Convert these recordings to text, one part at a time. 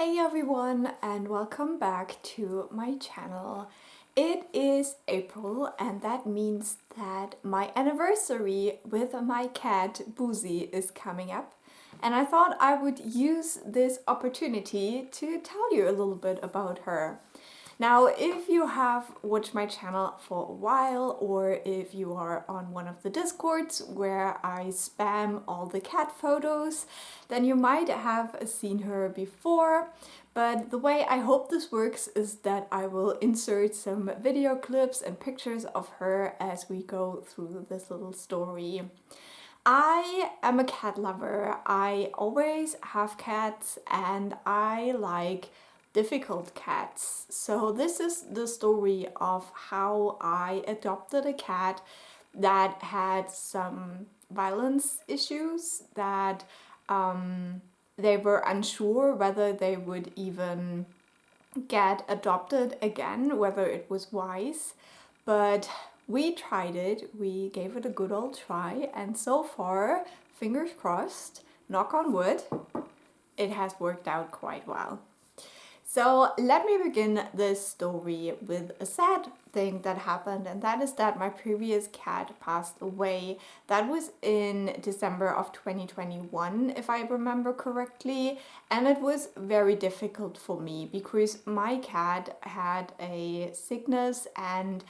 Hey everyone, and welcome back to my channel. It is April and that means that my anniversary with my cat Boozy is coming up, and I thought I would use this opportunity to tell you a little bit about her. Now, if you have watched my channel for a while, or if you are on one of the Discords where I spam all the cat photos, then you might have seen her before. But the way I hope this works is that I will insert some video clips and pictures of her as we go through this little story. I am a cat lover. I always have cats and I like difficult cats. So this is the story of how I adopted a cat that had some violence issues, that they were unsure whether they would even get adopted again, whether it was wise. But we tried it, we gave it a good old try, and so far, fingers crossed, knock on wood, it has worked out quite well. So let me begin this story with a sad thing that happened, and that is that my previous cat passed away. That was in December of 2021, if I remember correctly, and it was very difficult for me because my cat had a sickness and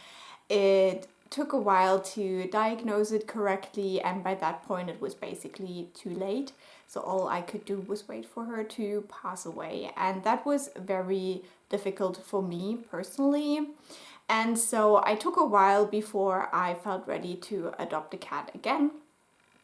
it took a while to diagnose it correctly, and by that point it was basically too late. So all I could do was wait for her to pass away, and that was very difficult for me personally. And so I took a while before I felt ready to adopt a cat again.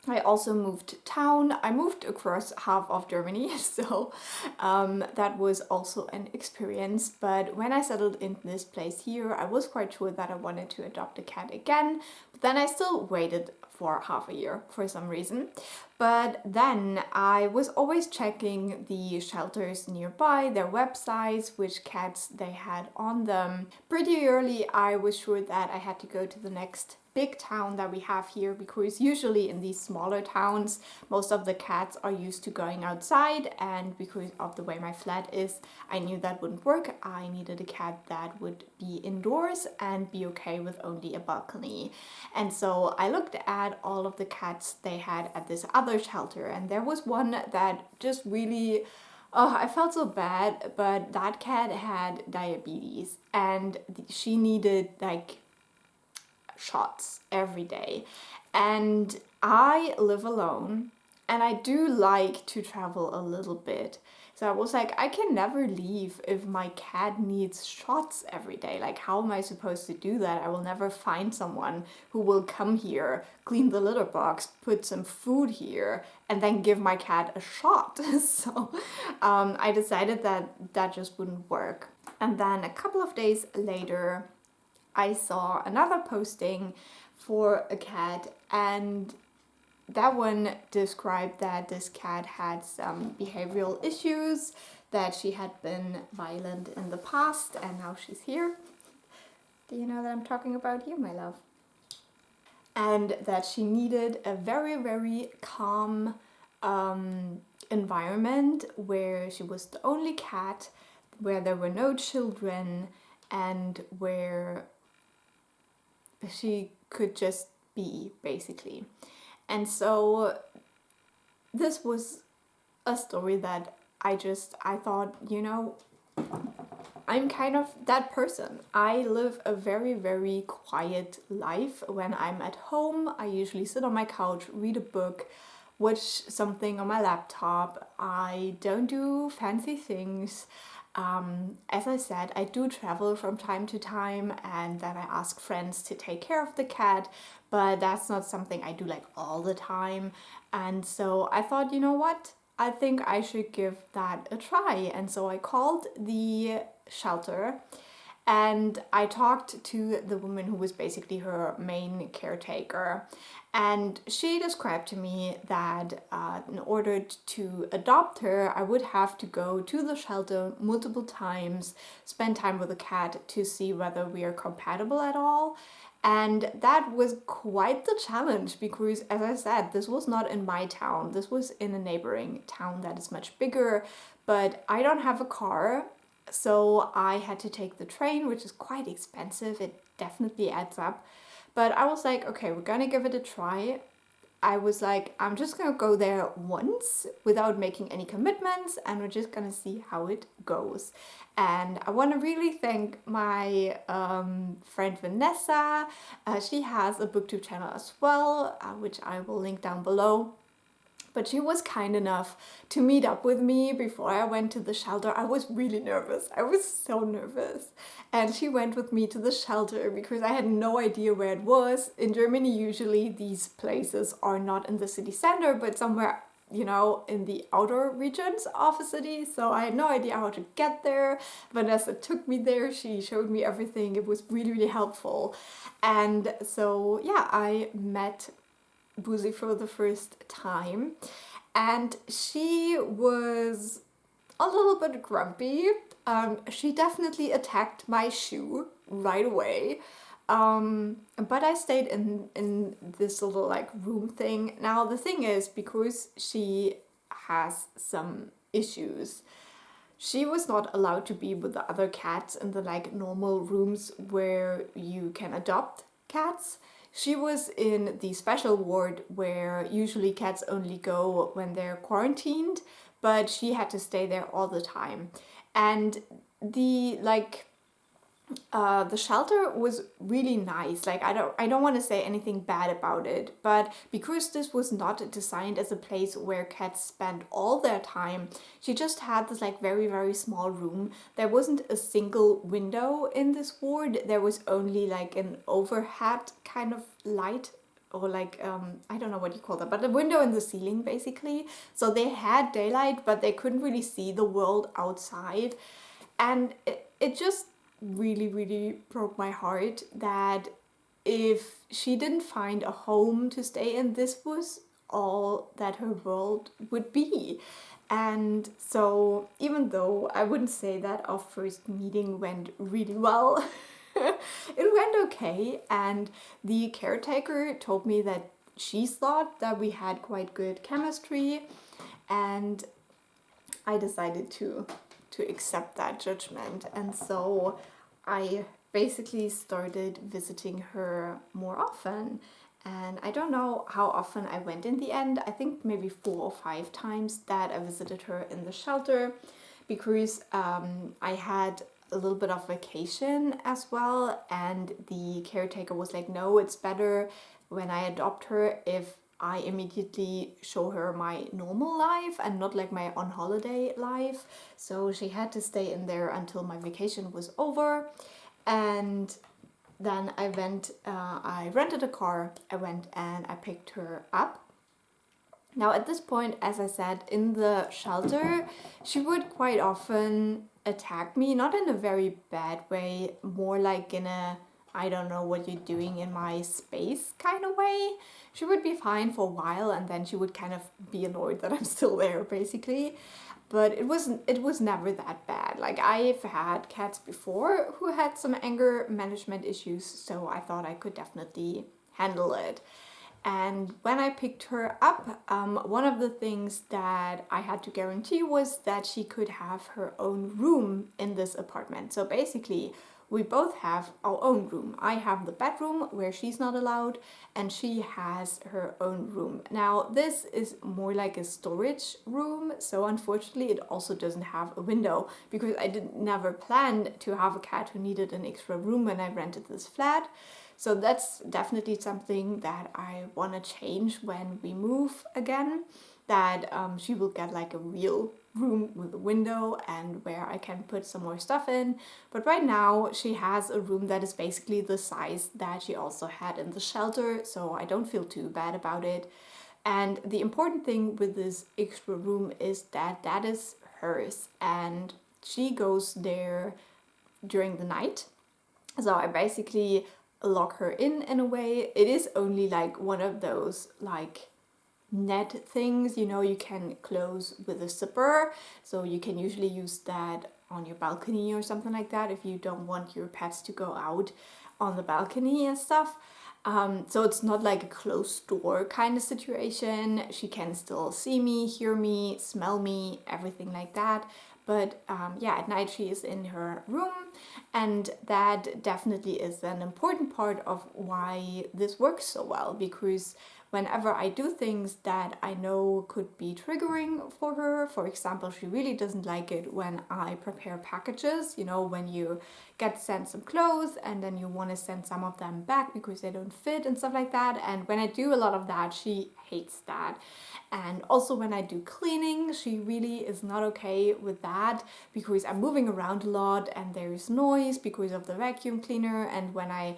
I also moved town. I moved across half of Germany, so that was also an experience. But when I settled in this place here, I was quite sure that I wanted to adopt a cat again. But then I still waited for half a year for some reason. But then I was always checking the shelters nearby, their websites, which cats they had on them. Pretty early I was sure that I had to go to the next big town that we have here, because usually in these smaller towns most of the cats are used to going outside, and because of the way my flat is, I knew that wouldn't work. I needed a cat that would be indoors and be okay with only a balcony. And so I looked at all of the cats they had at this other shelter, and there was one that just really, oh, I felt so bad, but that cat had diabetes and she needed like shots every day. And I live alone and I do like to travel a little bit. So I was like, I can never leave if my cat needs shots every day. Like, how am I supposed to do that? I will never find someone who will come here, clean the litter box, put some food here, and then give my cat a shot. So I decided that that just wouldn't work. And then a couple of days later, I saw another posting for a cat, and that one described that this cat had some behavioral issues, that she had been violent in the past and now she's here. Do you know that I'm talking about you, my love? And that she needed a very, very calm environment where she was the only cat, where there were no children, and where she could just be, basically. And so this was a story that I thought, you know, I'm kind of that person. I live a very, very quiet life. When I'm at home, I usually sit on my couch, read a book, watch something on my laptop. I don't do fancy things. As I said, I do travel from time to time, and then I ask friends to take care of the cat, but that's not something I do like all the time. And so I thought, you know what? I think I should give that a try. And so I called the shelter and I talked to the woman who was basically her main caretaker. And she described to me that in order to adopt her, I would have to go to the shelter multiple times, spend time with the cat to see whether we are compatible at all. And that was quite the challenge because, as I said, this was not in my town. This was in a neighboring town that is much bigger, but I don't have a car. So I had to take the train, which is quite expensive. It definitely adds up. But I was like, okay, we're gonna give it a try. I was like, I'm just gonna go there once without making any commitments, and we're just gonna see how it goes. And I want to really thank my friend Vanessa. She has a booktube channel as well, which I will link down below. But she was kind enough to meet up with me before I went to the shelter. I was really nervous. I was so nervous. And she went with me to the shelter because I had no idea where it was. In Germany, usually these places are not in the city center, but somewhere, you know, in the outer regions of a city. So I had no idea how to get there. Vanessa took me there. She showed me everything. It was really, really helpful. And so, yeah, I met Boozy for the first time, and she was a little bit grumpy. She definitely attacked my shoe right away. But I stayed in this little like room thing. Now the thing is, because she has some issues, she was not allowed to be with the other cats in the like normal rooms where you can adopt cats. She was in the special ward where usually cats only go when they're quarantined, but she had to stay there all the time. And the shelter was really nice. Like I don't want to say anything bad about it, but because this was not designed as a place where cats spend all their time, she just had this like very, very small room. There wasn't a single window in this ward. There was only like an overhead kind of light, or like I don't know what you call that, but a window in the ceiling basically. So they had daylight, but they couldn't really see the world outside. And it just really, really broke my heart that if she didn't find a home to stay in, this was all that her world would be. And so, even though I wouldn't say that our first meeting went really well, it went okay. And the caretaker told me that she thought that we had quite good chemistry, and I decided to accept that judgment. And so I basically started visiting her more often. And I don't know how often I went in the end. I think maybe 4 or 5 times that I visited her in the shelter, because I had a little bit of vacation as well, and the caretaker was like, no, it's better when I adopt her if I immediately show her my normal life and not like my on holiday life. So she had to stay in there until my vacation was over. And then I rented a car, I went and I picked her up. Now at this point, as I said, in the shelter, she would quite often attack me, not in a very bad way, more like in a I don't know what you're doing in my space kind of way. She would be fine for a while, and then she would kind of be annoyed that I'm still there basically. But it was never that bad. Like, I've had cats before who had some anger management issues, so I thought I could definitely handle it. And when I picked her up, one of the things that I had to guarantee was that she could have her own room in this apartment. So basically, we both have our own room. I have the bedroom where she's not allowed, and she has her own room. Now, this is more like a storage room, so unfortunately it also doesn't have a window, because I never planned to have a cat who needed an extra room when I rented this flat. So that's definitely something that I want to change when we move again, that she will get like a real room with a window and where I can put some more stuff in. But right now she has a room that is basically the size that she also had in the shelter, so I don't feel too bad about it. And the important thing with this extra room is that that is hers, and she goes there during the night. So I basically lock her in a way. It is only like one of those like net things, you know, you can close with a zipper, so you can usually use that on your balcony or something like that if you don't want your pets to go out. on the balcony and stuff. So it's not like a closed door kind of situation. She can still see me, hear me, smell me, everything like that. But yeah, at night she is in her room, and that definitely is an important part of why this works so well, because whenever I do things that I know could be triggering for her, for example, she really doesn't like it when I prepare packages, you know, when you get sent some clothes and then you want to send some of them back because they don't fit and stuff like that. And when I do a lot of that, she hates that. And also when I do cleaning, she really is not okay with that, because I'm moving around a lot and there is noise because of the vacuum cleaner. And when I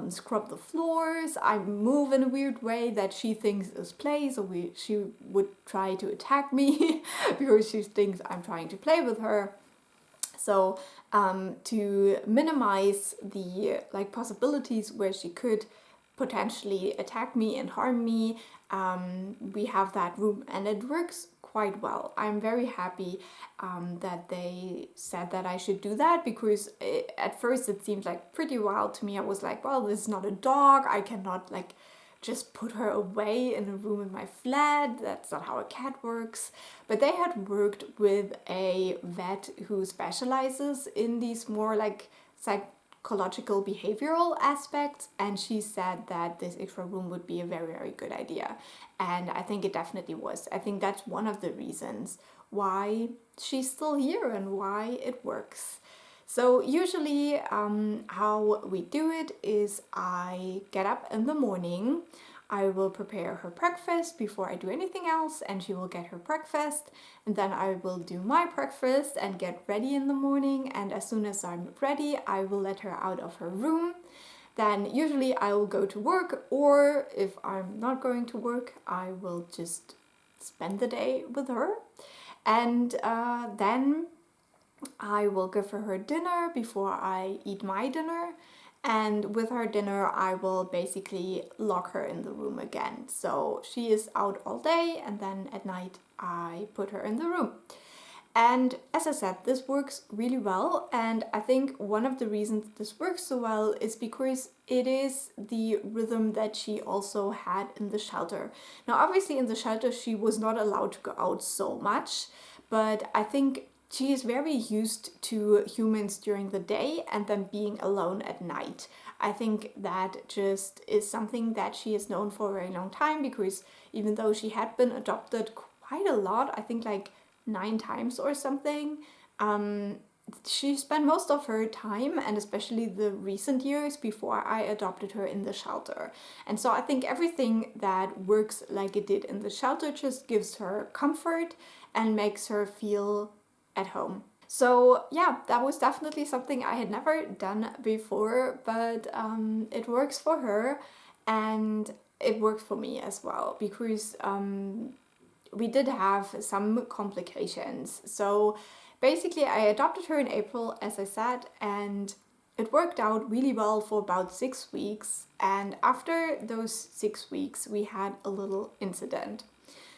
scrub the floors, I move in a weird way that she thinks is play, so she would try to attack me because she thinks I'm trying to play with her. So to minimize the possibilities where she could potentially attack me and harm me, we have that room, and it works quite well. I'm very happy that they said that I should do that, because at first it seemed like pretty wild to me. I was like, well, this is not a dog. I cannot just put her away in a room in my flat. That's not how a cat works. But they had worked with a vet who specializes in these more psychological behavioral aspects, and she said that this extra room would be a very, very good idea. And I think it definitely was. I think that's one of the reasons why she's still here and why it works. So usually how we do it is I get up in the morning, I will prepare her breakfast before I do anything else, and she will get her breakfast, and then I will do my breakfast and get ready in the morning, and as soon as I'm ready I will let her out of her room. Then usually I will go to work, or if I'm not going to work I will just spend the day with her. And then I will give her dinner before I eat my dinner, and with her dinner I will basically lock her in the room again. So she is out all day, and then at night I put her in the room. And as I said, this works really well, and I think one of the reasons this works so well is because it is the rhythm that she also had in the shelter. Now obviously in the shelter she was not allowed to go out so much, but I think she is very used to humans during the day and then being alone at night. I think that just is something that she has known for a very long time, because even though she had been adopted quite a lot, I think 9 times or something, she spent most of her time, and especially the recent years before I adopted her, in the shelter. And so I think everything that works like it did in the shelter just gives her comfort and makes her feel at home. So yeah, that was definitely something I had never done before, but it works for her and it works for me as well, because we did have some complications. So basically I adopted her in April, as I said, and it worked out really well for about 6 weeks. And after those 6 weeks we had a little incident.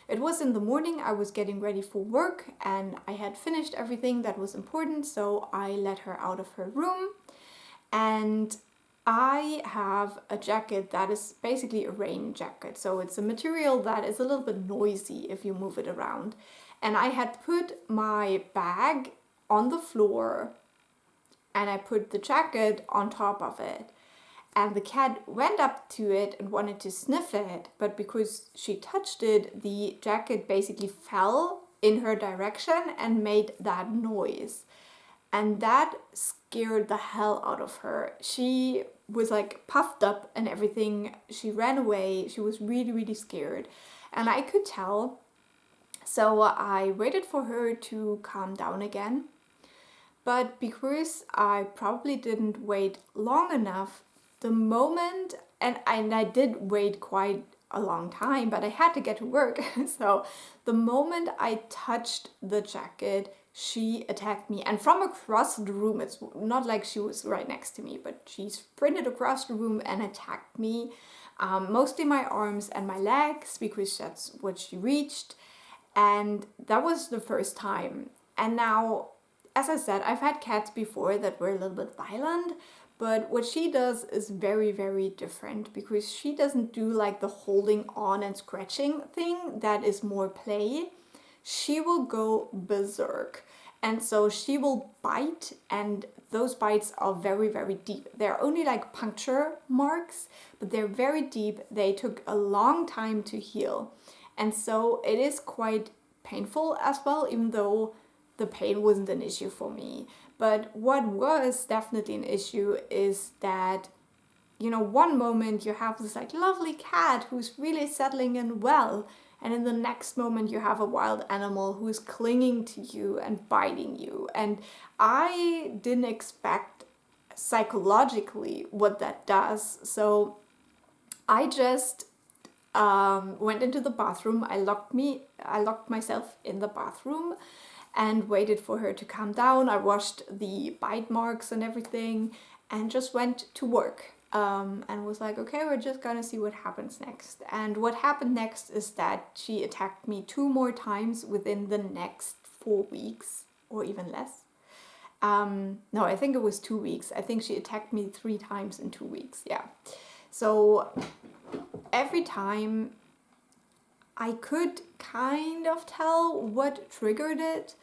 It was in the morning, I was getting ready for work and I had finished everything that was important, so I let her out of her room. And I have a jacket that is basically a rain jacket, so it's a material that is a little bit noisy if you move it around. And I had put my bag on the floor and I put the jacket on top of it. And the cat went up to it and wanted to sniff it, but because she touched it, the jacket basically fell in her direction and made that noise. And that scared the hell out of her. She was puffed up and everything. She ran away. She was really, really scared. And I could tell. So I waited for her to calm down again. But because I probably didn't wait long enough, the moment, and I did wait quite a long time, but I had to get to work. So the moment I touched the jacket, she attacked me. And from across the room, it's not like she was right next to me, but she sprinted across the room and attacked me. Mostly my arms and my legs, because that's what she reached. And that was the first time. And now, as I said, I've had cats before that were a little bit violent, But what she does is very, very different, because she doesn't do like the holding on and scratching thing that is more play. She will go berserk. And so she will bite, and those bites are very, very deep. They're only like puncture marks, but they're very deep. They took a long time to heal. And so it is quite painful as well, even though the pain wasn't an issue for me. But what was definitely an issue is that, you know, one moment you have this like lovely cat who's really settling in well, and in the next moment you have a wild animal who is clinging to you and biting you. And I didn't expect psychologically what that does. So I just went into the bathroom. I locked myself in the bathroom and waited for her to calm down. I washed the bite marks and everything and just went to work. And was like, okay, we're just gonna see what happens next. And what happened next is that she attacked me 2 more times within the next 4 weeks, or even less. No, I think it was 2 weeks. I think she attacked me 3 times in 2 weeks. Yeah. So every time I could kind of tell what triggered it.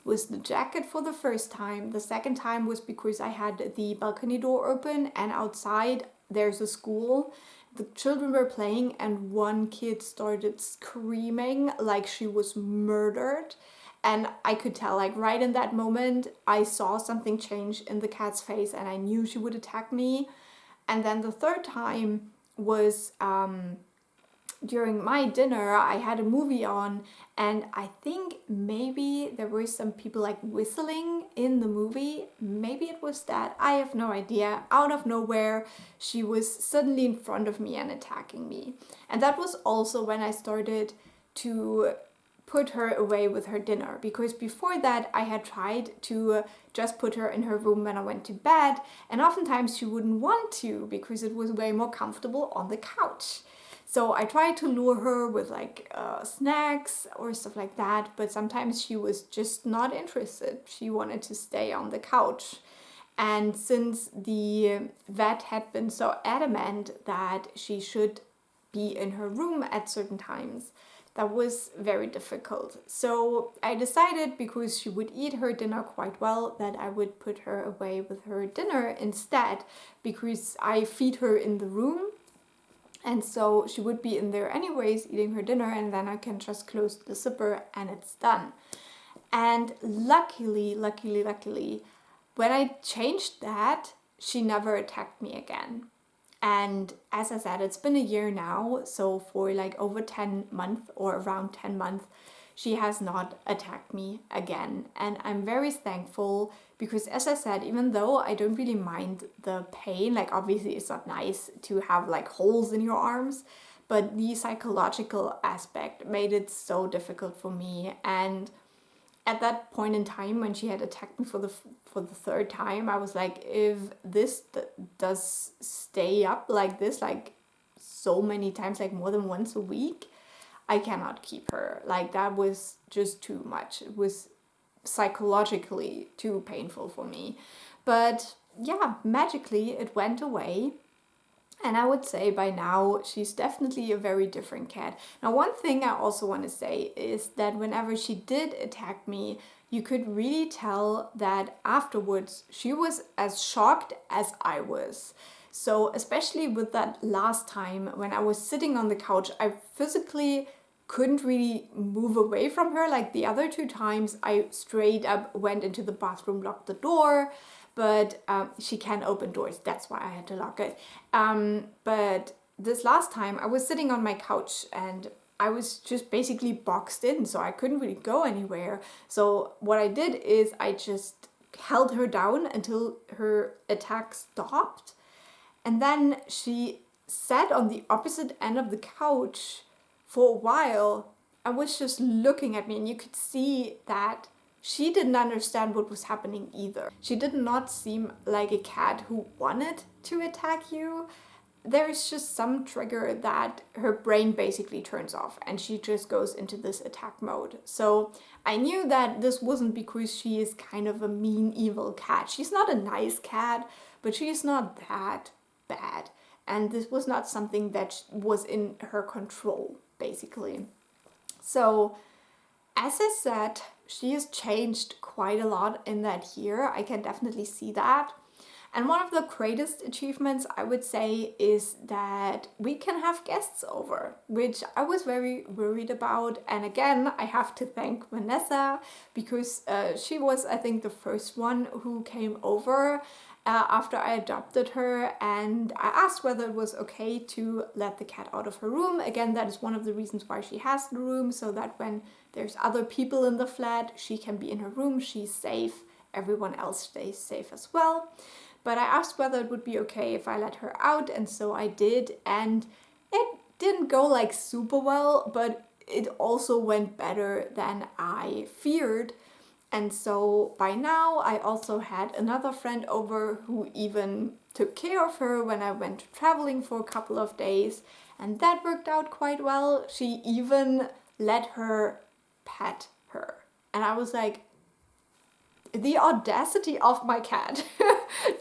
Was the jacket for the first time. The second time was because I had the balcony door open, and outside there's a school. The children were playing and one kid started screaming like she was murdered. And I could tell, like right in that moment, I saw something change in the cat's face and I knew she would attack me. And then the third time was during my dinner. I had a movie on, and I think maybe there were some people like whistling in the movie. Maybe it was that. I have no idea. Out of nowhere, she was suddenly in front of me and attacking me. And that was also when I started to put her away with her dinner, because before that I had tried to just put her in her room when I went to bed, and oftentimes she wouldn't want to because it was way more comfortable on the couch. So I tried to lure her with like snacks or stuff like that, but sometimes she was just not interested. She wanted to stay on the couch. And since the vet had been so adamant that she should be in her room at certain times, that was very difficult. So I decided, because she would eat her dinner quite well, that I would put her away with her dinner instead, because I feed her in the room. And so she would be in there anyways eating her dinner, and then I can just close the zipper and it's done. And luckily, when I changed that, she never attacked me again. And as I said, it's been a year now, so for like over 10 months or around 10 months, she has not attacked me again. And I'm very thankful, because as I said, even though I don't really mind the pain, like obviously it's not nice to have like holes in your arms, but the psychological aspect made it so difficult for me. And at that point in time, when she had attacked me for the third time, I was like, if this does stay up like this, like so many times, like more than once a week, I cannot keep her. Like that was just too much. It was psychologically too painful for me. But yeah, magically it went away. And I would say by now she's definitely a very different cat. Now, one thing I also want to say is that whenever she did attack me, you could really tell that afterwards she was as shocked as I was. So especially with that last time when I was sitting on the couch, I physically couldn't really move away from her. Like the other 2 times, I straight up went into the bathroom, locked the door, but she can open doors. That's why I had to lock it. But this last time, I was sitting on my couch and I was just basically boxed in, so I couldn't really go anywhere. So what I did is I just held her down until her attack stopped. And then she sat on the opposite end of the couch for a while. I was just looking at me, and you could see that she didn't understand what was happening either. She did not seem like a cat who wanted to attack you. There is just some trigger that her brain basically turns off and she just goes into this attack mode. So I knew that this wasn't because she is kind of a mean, evil cat. She's not a nice cat, but she's not that bad. And this was not something that was in her control, basically. So, as I said, she has changed quite a lot in that year. I can definitely see that. And one of the greatest achievements, I would say, is that we can have guests over, which I was very worried about. And again, I have to thank Vanessa because she was, I think, the first one who came over after I adopted her, and I asked whether it was okay to let the cat out of her room. Again, that is one of the reasons why she has the room, so that when there's other people in the flat, she can be in her room, she's safe, everyone else stays safe as well. But I asked whether it would be okay if I let her out, and so I did, and it didn't go like super well, but it also went better than I feared. And so by now I also had another friend over who even took care of her when I went traveling for a couple of days, and that worked out quite well. She even let her pet her. And I was like, the audacity of my cat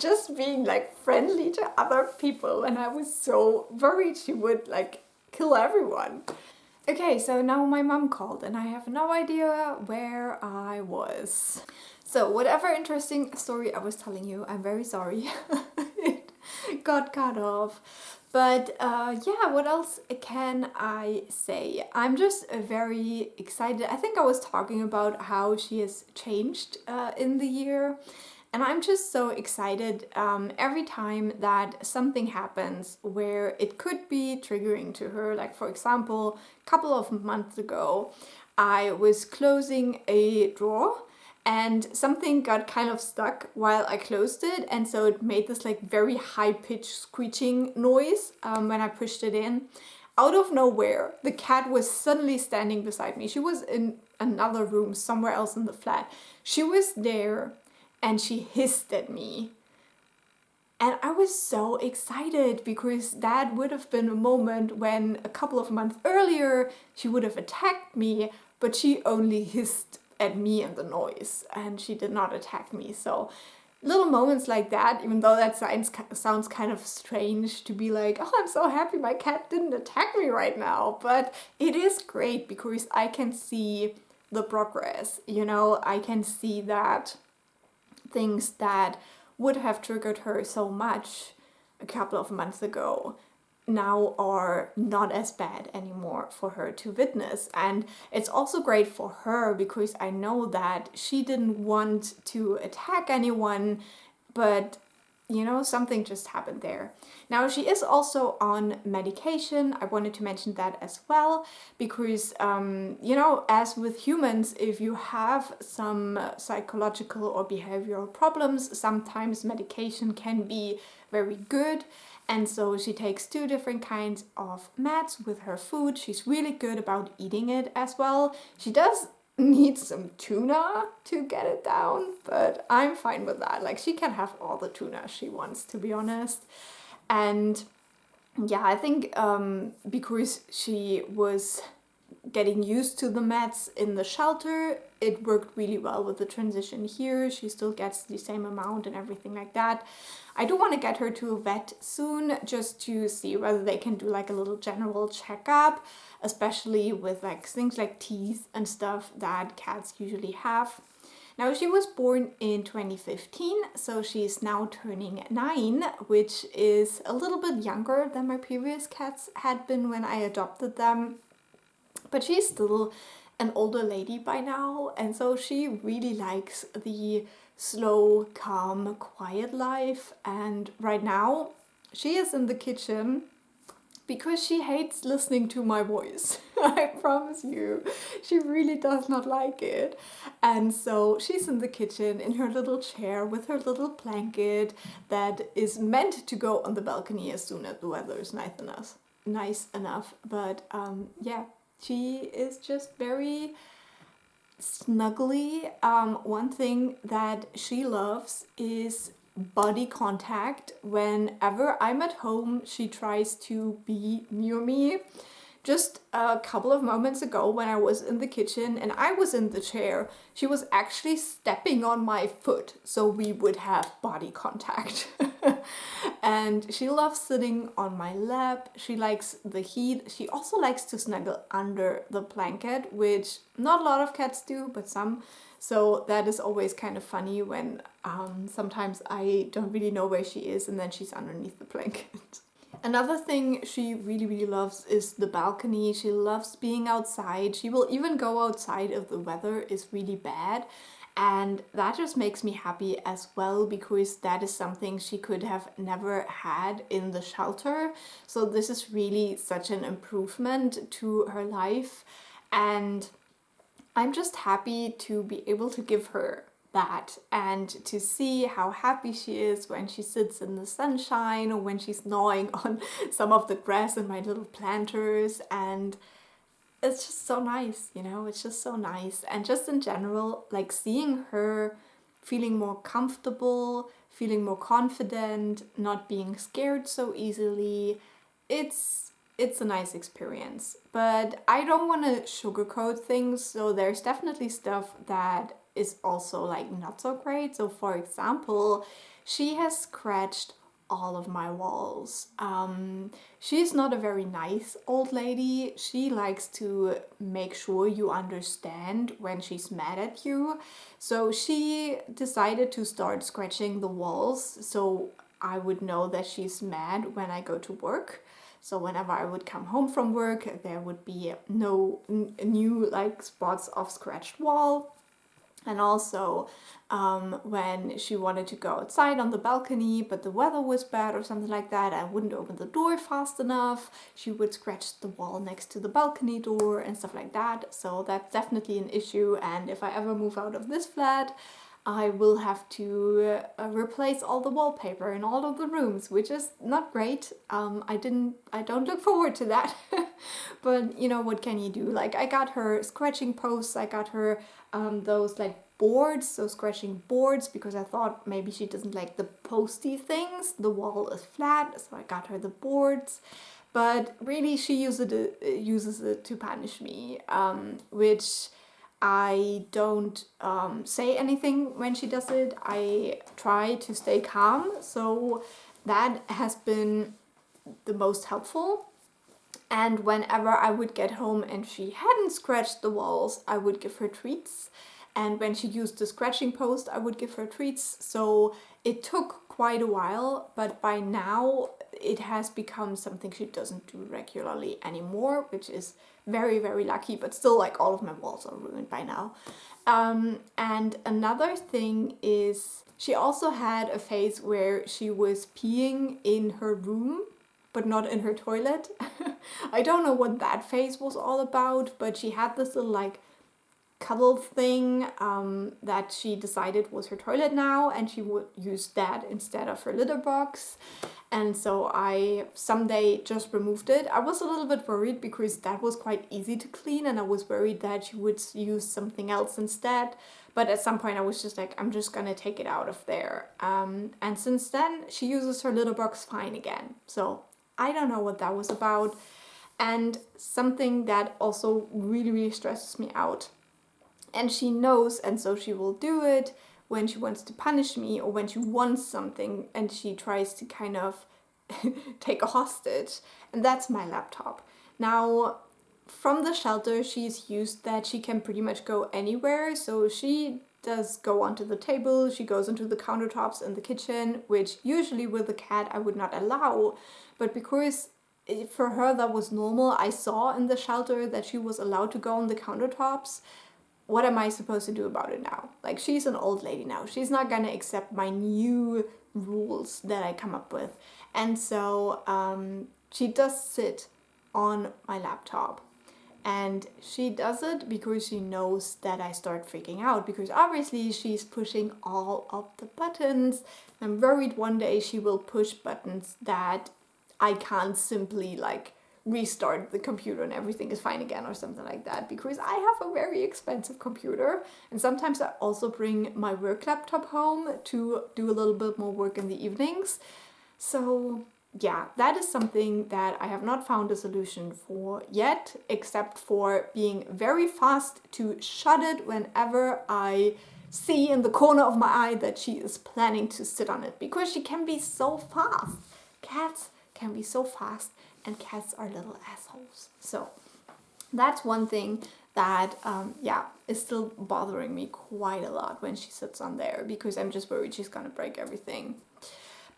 just being like friendly to other people, and I was so worried she would like kill everyone. Okay, so now my mom called and I have no idea where I was. So whatever interesting story I was telling you, I'm very sorry. It got cut off. But yeah, what else can I say? I'm just very excited. I think I was talking about how she has changed in the year. And I'm just so excited every time that something happens where it could be triggering to her. Like, for example, a couple of months ago, I was closing a drawer and something got kind of stuck while I closed it. And so it made this like very high-pitched screeching noise when I pushed it in. Out of nowhere, the cat was suddenly standing beside me. She was in another room somewhere else in the flat. She was there. And she hissed at me. And I was so excited because that would have been a moment when a couple of months earlier she would have attacked me, but she only hissed at me and the noise, and she did not attack me. So little moments like that, even though that sounds kind of strange to be like, oh, I'm so happy my cat didn't attack me right now. But it is great because I can see the progress, you know, I can see that things that would have triggered her so much a couple of months ago now are not as bad anymore for her to witness. And it's also great for her because I know that she didn't want to attack anyone, but you know, something just happened there. Now, she is also on medication. I wanted to mention that as well, because, you know, as with humans, if you have some psychological or behavioral problems, sometimes medication can be very good. And so she takes 2 different kinds of meds with her food. She's really good about eating it as well. She does need some tuna to get it down, but I'm fine with that. Like, she can have all the tuna she wants, to be honest. And yeah, I think because she was getting used to the meds in the shelter, it worked really well with the transition here. She still gets the same amount and everything like that. I do want to get her to a vet soon just to see whether they can do like a little general checkup, especially with like things like teeth and stuff that cats usually have. Now, she was born in 2015, so she's now turning 9, which is a little bit younger than my previous cats had been when I adopted them. But she's still an older lady by now, and so she really likes the slow, calm, quiet life. And right now she is in the kitchen because she hates listening to my voice. I promise you, she really does not like it. And so she's in the kitchen in her little chair with her little blanket that is meant to go on the balcony as soon as the weather is nice enough. But yeah, she is just very snuggly. One thing that she loves is body contact. Whenever I'm at home, she tries to be near me just a couple of moments ago when I was in the kitchen and I was in the chair, she was actually stepping on my foot so we would have body contact. And she loves sitting on my lap. She likes the heat. She also likes to snuggle under the blanket, which not a lot of cats do, but some. So that is always kind of funny when sometimes I don't really know where she is and then she's underneath the blanket. Another thing she really loves is the balcony. She loves being outside. She will even go outside if the weather is really bad. And that just makes me happy as well, because that is something she could have never had in the shelter. So this is really such an improvement to her life. And I'm just happy to be able to give her that and to see how happy she is when she sits in the sunshine or when she's gnawing on some of the grass in my little planters. And it's just so nice, you know, it's just so nice. And just in general, like seeing her feeling more comfortable, feeling more confident, not being scared so easily, it's a nice experience. But I don't want to sugarcoat things, so there's definitely stuff that is also like not so great. So for example, she has scratched all of my walls. She's not a very nice old lady. She likes to make sure you understand when she's mad at you. So she decided to start scratching the walls so I would know that she's mad when I go to work. So whenever I would come home from work, there would be no new like spots of scratched wall. And also when she wanted to go outside on the balcony, but the weather was bad or something like that, I wouldn't open the door fast enough, she would scratch the wall next to the balcony door and stuff like that. So that's definitely an issue. And if I ever move out of this flat, I will have to replace all the wallpaper in all of the rooms, which is not great. I don't look forward to that. But you know, what can you do? Like, I got her scratching posts, I got her those like boards, so scratching boards, because I thought maybe she doesn't like the posty things. The wall is flat, so I got her the boards. But really, she uses it to punish me, which I don't say anything when she does it. I try to stay calm, so that has been the most helpful. And whenever I would get home and she hadn't scratched the walls, I would give her treats. And when she used the scratching post, I would give her treats. So it took quite a while, but by now it has become something she doesn't do regularly anymore, which is very lucky. But still, like, all of my walls are ruined by now. And another thing is, she also had a phase where she was peeing in her room, but not in her toilet. I don't know what that phase was all about, but she had this little like cuddle thing that she decided was her toilet now, and she would use that instead of her litter box. And so I someday just removed it. I was a little bit worried because that was quite easy to clean, and I was worried that she would use something else instead. But at some point I was just like, I'm just gonna take it out of there. And since then she uses her litter box fine again. So I don't know what that was about. And something that also really stresses me out, and she knows, and so she will do it when she wants to punish me or when she wants something and she tries to kind of take a hostage, and that's my laptop. Now, from the shelter, she's used that she can pretty much go anywhere, so she does go onto the table, she goes into the countertops in the kitchen, which usually with a cat I would not allow, but because for her that was normal, I saw in the shelter that she was allowed to go on the countertops. What am I supposed to do about it now? Like, she's an old lady now. She's not gonna accept my new rules that I come up with. And so she does sit on my laptop. And she does it because she knows that I start freaking out, because obviously she's pushing all of the buttons. I'm worried one day she will push buttons that I can't simply like restart the computer and everything is fine again or something like that, because I have a very expensive computer, and sometimes I also bring my work laptop home to do a little bit more work in the evenings. So yeah, that is something that I have not found a solution for yet, except for being very fast to shut it whenever I see in the corner of my eye that she is planning to sit on it, because she can be so fast. Cats can be so fast, and cats are little assholes. So that's one thing that yeah, is still bothering me quite a lot when she sits on there, because I'm just worried she's gonna break everything.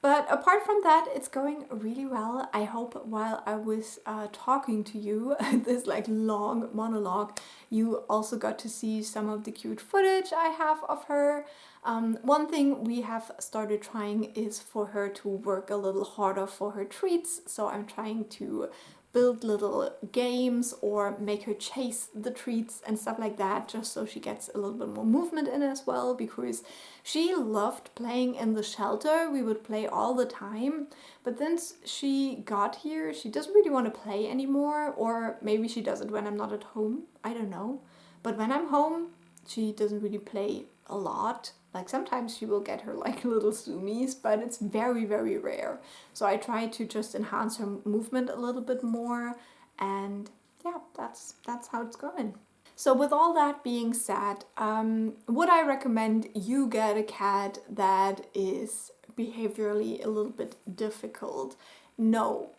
But apart from that, it's going really well. I hope while I was talking to you, this like long monologue, you also got to see some of the cute footage I have of her. One thing we have started trying is for her to work a little harder for her treats. So I'm trying to build little games or make her chase the treats and stuff like that, just so she gets a little bit more movement in as well, because she loved playing in the shelter. We would play all the time, but then she got here, she doesn't really want to play anymore, or maybe she does it when I'm not at home, I don't know. But when I'm home, she doesn't really play a lot. Like sometimes she will get her like little zoomies, but it's very, very rare. So I try to just enhance her movement a little bit more, and yeah, that's how it's going. So with all that being said, would I recommend you get a cat that is behaviorally a little bit difficult? No,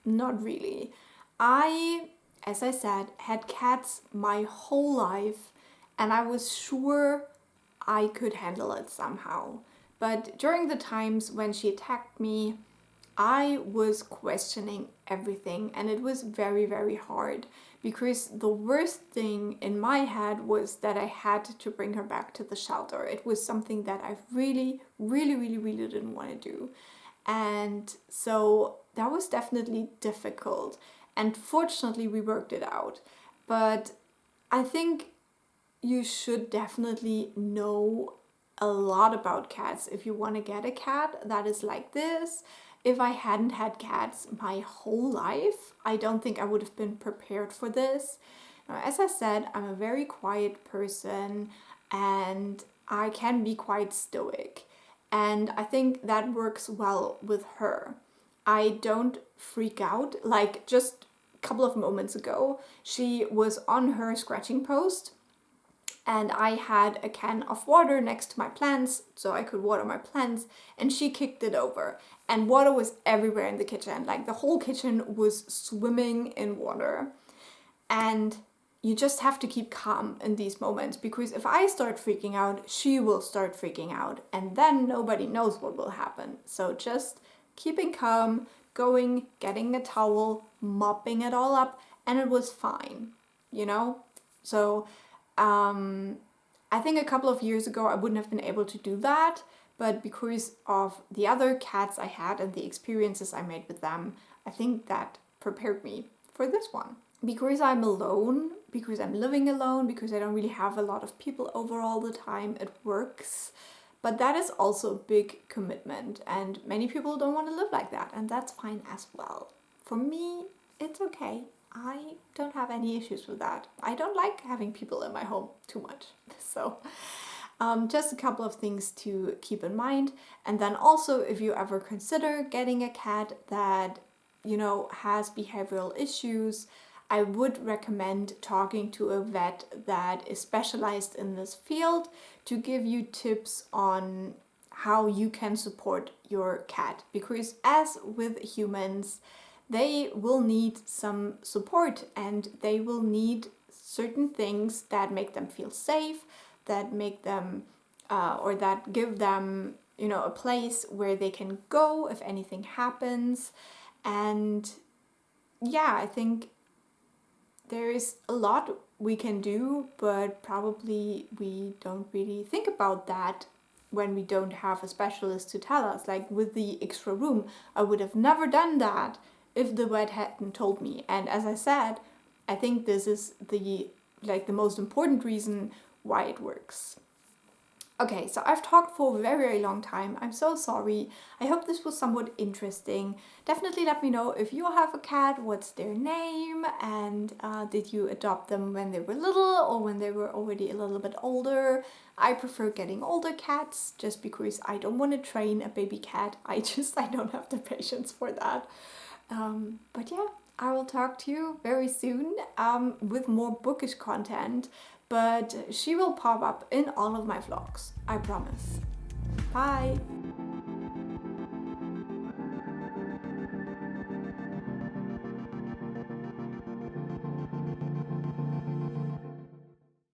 not really. I, as I said, had cats my whole life, and I was sure I could handle it somehow. But during the times when she attacked me, I was questioning everything, and it was very, very hard, because the worst thing in my head was that I had to bring her back to the shelter. It was something that I really, really, really, really didn't want to do. And so that was definitely difficult. And fortunately, we worked it out. But I think you should definitely know a lot about cats if you want to get a cat that is like this. If I hadn't had cats my whole life, I don't think I would have been prepared for this. Now, as I said, I'm a very quiet person, and I can be quite stoic. And I think that works well with her. I don't freak out. Like just a couple of moments ago, she was on her scratching post, and I had a can of water next to my plants so I could water my plants, and she kicked it over, and water was everywhere in the kitchen. Like the whole kitchen was swimming in water. And you just have to keep calm in these moments, because if I start freaking out, she will start freaking out, and then nobody knows what will happen. So just keeping calm, going, getting a towel, mopping it all up, and it was fine, you know? So I think a couple of years ago I wouldn't have been able to do that, but because of the other cats I had and the experiences I made with them, I think that prepared me for this one. Because I'm alone, because I'm living alone, because I don't really have a lot of people over all the time, it works. But that is also a big commitment, and many people don't want to live like that, and that's fine as well. For me, it's okay. I don't have any issues with that. I don't like having people in my home too much. So just a couple of things to keep in mind. And then also, if you ever consider getting a cat that, you know, has behavioral issues, I would recommend talking to a vet that is specialized in this field to give you tips on how you can support your cat. Because as with humans, they will need some support, and they will need certain things that make them feel safe, that make them or that give them, you know, a place where they can go if anything happens. And yeah, I think there is a lot we can do, but probably we don't really think about that when we don't have a specialist to tell us. Like with the extra room, I would have never done that if the vet hadn't told me. And as I said, I think this is the most important reason why it works. Okay, so I've talked for a very long time. I'm so sorry. I hope this was somewhat interesting. Definitely let me know if you have a cat, what's their name, and did you adopt them when they were little or when they were already a little bit older. I prefer getting older cats just because I don't want to train a baby cat. I don't have the patience for that. But yeah, I will talk to you very soon with more bookish content, but she will pop up in all of my vlogs, I promise. Bye!